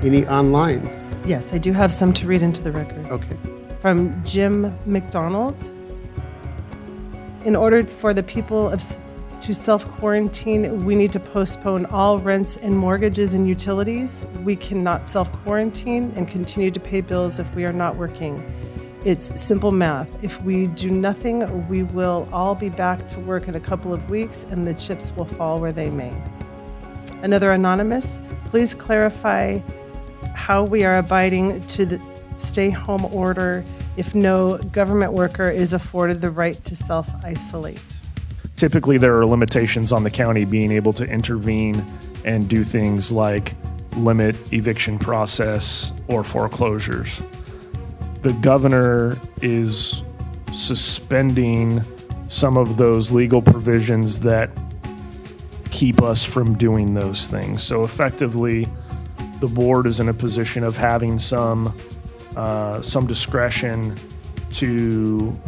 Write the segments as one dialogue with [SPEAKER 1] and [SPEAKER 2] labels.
[SPEAKER 1] Any online?
[SPEAKER 2] Yes, I do have some to read into the record.
[SPEAKER 1] Okay.
[SPEAKER 2] From Jim McDonald. In order for the people to self-quarantine, we need to postpone all rents and mortgages and utilities. We cannot self-quarantine and continue to pay bills if we are not working. It's simple math. If we do nothing, we will all be back to work in a couple of weeks and the chips will fall where they may. Another anonymous, please clarify how we are abiding to the stay-home order if no government worker is afforded the right to self-isolate.
[SPEAKER 3] Typically, there are limitations on the county being able to intervene and do things like limit eviction process or foreclosures. The governor is suspending some of those legal provisions that keep us from doing those things. So effectively, the board is in a position of having some discretion to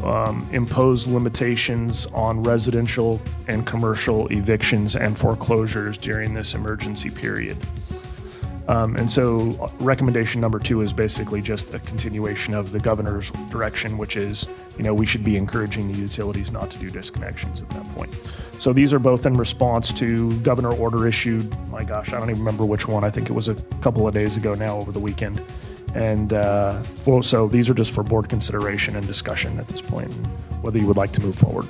[SPEAKER 3] impose limitations on residential and commercial evictions and foreclosures during this emergency period. And so recommendation number 2 is basically just a continuation of the governor's direction, which is, we should be encouraging the utilities not to do disconnections at that point. So these are both in response to governor order issued, I don't even remember which one. I think it was a couple of days ago now over the weekend. And so these are just for board consideration and discussion at this point, whether you would like to move forward.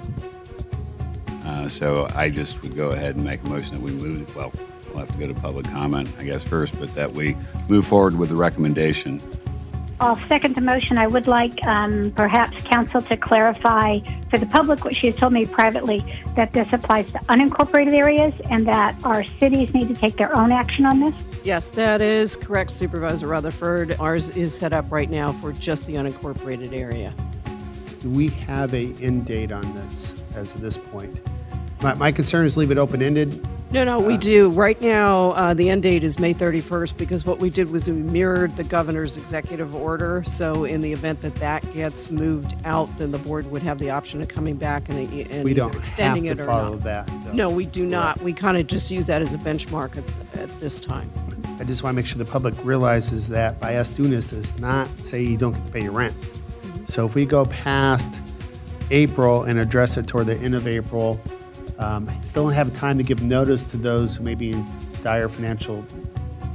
[SPEAKER 4] So I just would go ahead and make a motion that we move, we'll have to go to public comment, I guess, first, but that we move forward with the recommendation.
[SPEAKER 5] I'll second the motion. I would like perhaps council to clarify for the public what she has told me privately, that this applies to unincorporated areas and that our cities need to take their own action on this.
[SPEAKER 6] Yes, that is correct, Supervisor Rutherford. Ours is set up right now for just the unincorporated area.
[SPEAKER 1] Do we have a end date on this as of this point? My concern is leave it open-ended.
[SPEAKER 6] No, we do. Right now, the end date is May 31st because what we did was we mirrored the governor's executive order. So in the event that gets moved out, then the board would have the option of coming back and
[SPEAKER 1] we don't
[SPEAKER 6] extending
[SPEAKER 1] have to
[SPEAKER 6] it or
[SPEAKER 1] follow
[SPEAKER 6] not.
[SPEAKER 1] that, though.
[SPEAKER 6] No, we do not. We kind of just use that as a benchmark at this time.
[SPEAKER 1] I just want to make sure the public realizes that by us doing this does not say you don't get to pay your rent. So if we go past April and address it toward the end of April, still don't have time to give notice to those who may be in dire financial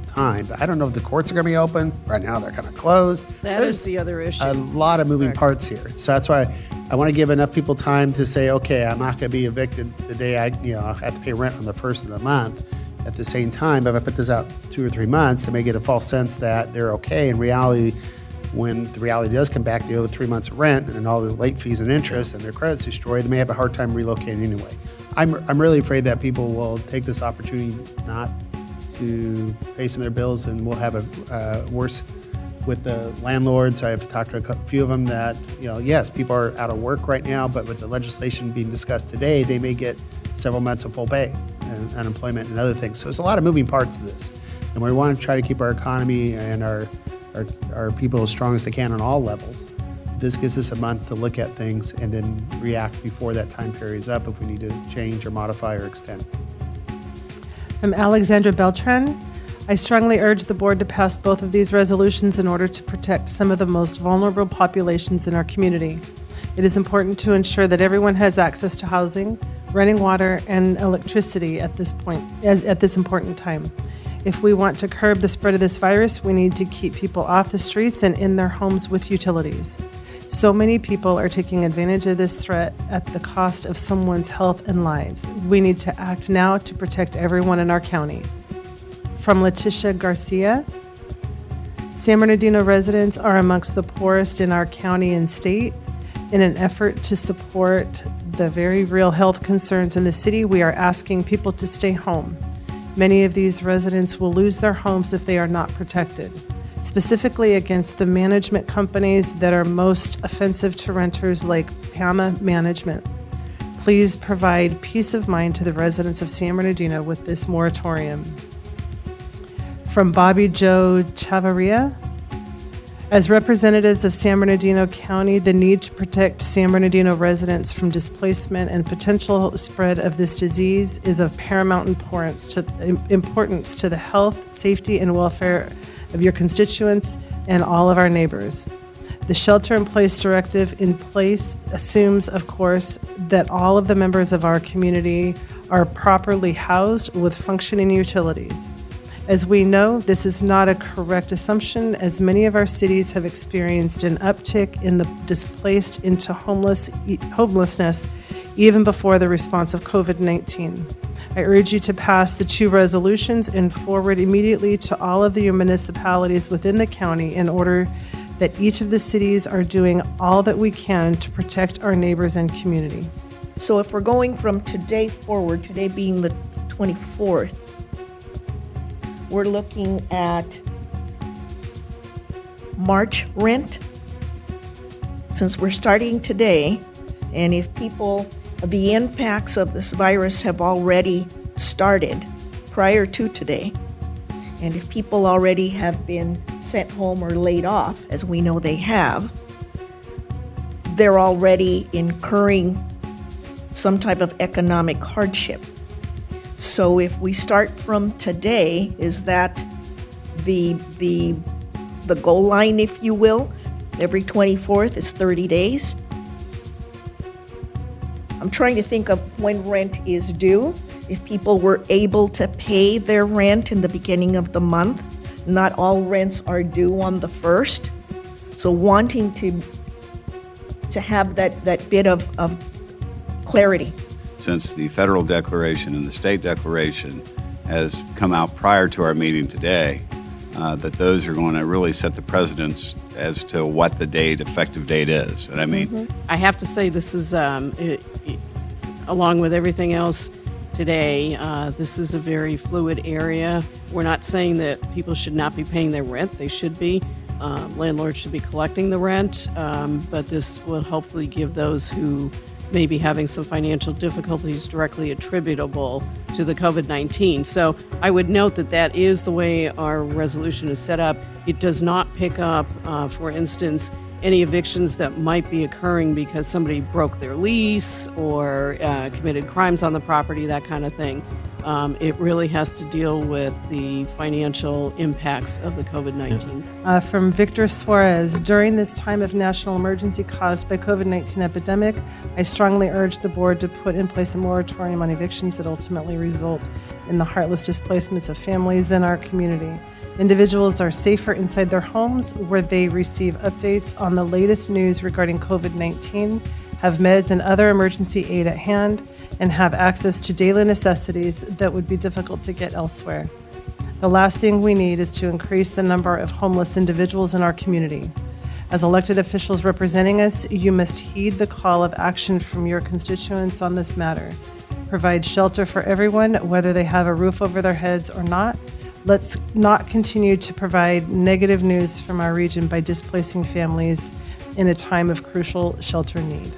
[SPEAKER 1] time. But I don't know if the courts are going to be open. Right now, they're kind of closed.
[SPEAKER 6] There's the other issue.
[SPEAKER 1] A lot of moving parts here. So that's why I want to give enough people time to say, okay, I'm not going to be evicted the day I have to pay rent on the first of the month. At the same time, if I put this out 2 or 3 months, they may get a false sense that they're okay. In reality, when the reality does come back, they owe 3 months of rent and all the late fees and interest and their credit's destroyed, they may have a hard time relocating anyway. I'm really afraid that people will take this opportunity not to pay some of their bills, and we'll have a worse with the landlords. I've talked to a few of them that, yes, people are out of work right now, but with the legislation being discussed today, they may get several months of full pay and unemployment and other things. So there's a lot of moving parts to this. And we want to try to keep our economy and our people as strong as they can on all levels. This gives us a month to look at things and then react before that time period's up if we need to change or modify or extend.
[SPEAKER 2] From Alexandra Beltran, I strongly urge the board to pass both of these resolutions in order to protect some of the most vulnerable populations in our community. It is important to ensure that everyone has access to housing, running water, and electricity at this important time. If we want to curb the spread of this virus, we need to keep people off the streets and in their homes with utilities. So many people are taking advantage of this threat at the cost of someone's health and lives. We need to act now to protect everyone in our county. From Letitia Garcia, San Bernardino residents are amongst the poorest in our county and state. In an effort to support the very real health concerns in the city, we are asking people to stay home. Many of these residents will lose their homes if they are not protected, specifically against the management companies that are most offensive to renters like PAMA Management. Please provide peace of mind to the residents of San Bernardino with this moratorium. From Bobby Joe Chavarria, as representatives of San Bernardino County, the need to protect San Bernardino residents from displacement and potential spread of this disease is of paramount importance to the health, safety, and welfare of your constituents and all of our neighbors. The shelter-in-place directive in place assumes, of course, that all of the members of our community are properly housed with functioning utilities. As we know, this is not a correct assumption, as many of our cities have experienced an uptick in the displaced into homelessness even before the response of COVID-19. I urge you to pass the 2 resolutions and forward immediately to all of the municipalities within the county in order that each of the cities are doing all that we can to protect our neighbors and community.
[SPEAKER 7] So if we're going from today forward, today being the 24th, we're looking at March rent, since we're starting today, and if the impacts of this virus have already started prior to today, and if people already have been sent home or laid off, as we know they have, they're already incurring some type of economic hardship. So if we start from today, is that the goal line, if you will? Every 24th is 30 days. I'm trying to think of when rent is due. If people were able to pay their rent in the beginning of the month, not all rents are due on the 1st. So wanting to have that bit of clarity.
[SPEAKER 4] Since the federal declaration and the state declaration has come out prior to our meeting today, that those are going to really set the precedence as to what the effective date is. And I mean,
[SPEAKER 6] I have to say this is, along with everything else today, this is a very fluid area. We're not saying that people should not be paying their rent. They should be. Landlords should be collecting the rent, but this will hopefully give those who may be having some financial difficulties directly attributable to the COVID-19. So I would note that that is the way our resolution is set up. It does not pick up, for instance, any evictions that might be occurring because somebody broke their lease or committed crimes on the property, that kind of thing. It really has to deal with the financial impacts of the COVID-19.
[SPEAKER 2] From Victor Suarez, during this time of national emergency caused by COVID-19 epidemic, I strongly urge the board to put in place a moratorium on evictions that ultimately result in the heartless displacements of families in our community. Individuals are safer inside their homes where they receive updates on the latest news regarding COVID-19, have meds and other emergency aid at hand, and have access to daily necessities that would be difficult to get elsewhere. The last thing we need is to increase the number of homeless individuals in our community. As elected officials representing us, you must heed the call of action from your constituents on this matter. Provide shelter for everyone, whether they have a roof over their heads or not. Let's not continue to provide negative news from our region by displacing families in a time of crucial shelter need.